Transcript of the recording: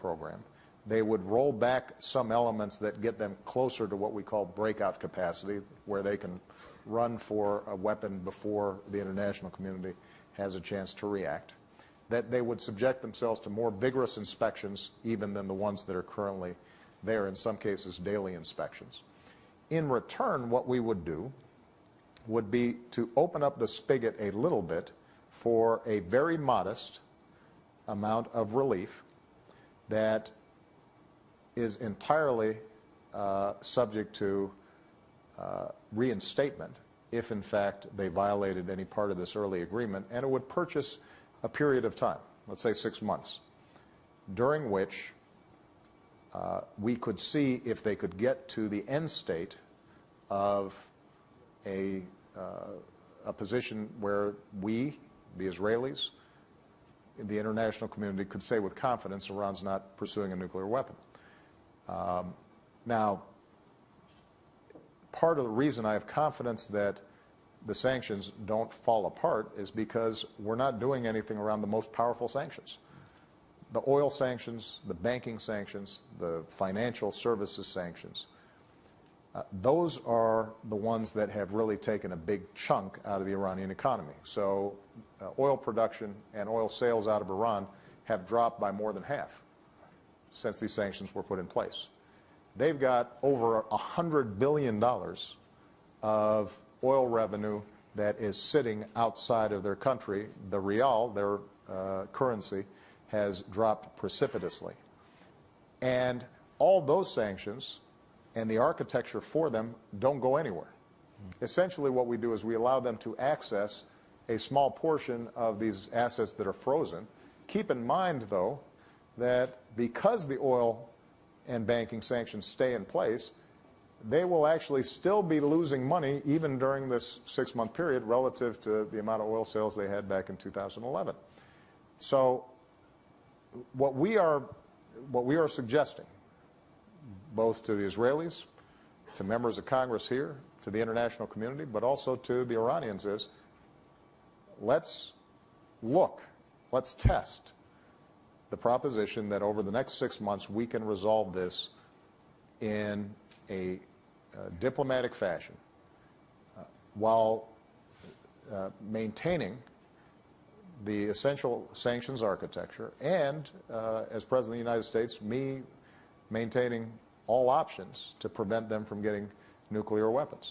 program. They would roll back some elements that get them closer to what we call breakout capacity, where they can run for a weapon before the international community has a chance to react. That they would subject themselves to more vigorous inspections even than the ones that are currently there, in some cases daily inspections. In return, what we would do would be to open up the spigot a little bit for a very modest amount of relief that is entirely subject to reinstatement if in fact they violated any part of this early agreement, and it would purchase a period of time, let's say 6 months, during which we could see if they could get to the end state of a position where we, the Israelis, the international community could say with confidence Iran's not pursuing a nuclear weapon. Now, part of the reason I have confidence that the sanctions don't fall apart is because we're not doing anything around the most powerful sanctions. The oil sanctions, the banking sanctions, the financial services sanctions, those are the ones that have really taken a big chunk out of the Iranian economy. So oil production and oil sales out of Iran have dropped by more than half since these sanctions were put in place. They've got over $100 billion of oil revenue that is sitting outside of their country. The rial, their currency, has dropped precipitously. And all those sanctions and the architecture for them don't go anywhere. Essentially what we do is we allow them to access a small portion of these assets that are frozen. Keep in mind, though, that because the oil and banking sanctions stay in place, they will actually still be losing money even during this 6-month period relative to the amount of oil sales they had back in 2011. So what we are suggesting, both to the Israelis, to members of Congress here, to the international community, but also to the Iranians, is let's test the proposition that over the next 6 months we can resolve this in a diplomatic fashion while maintaining the essential sanctions architecture and, as President of the United States, me maintaining all options to prevent them from getting nuclear weapons.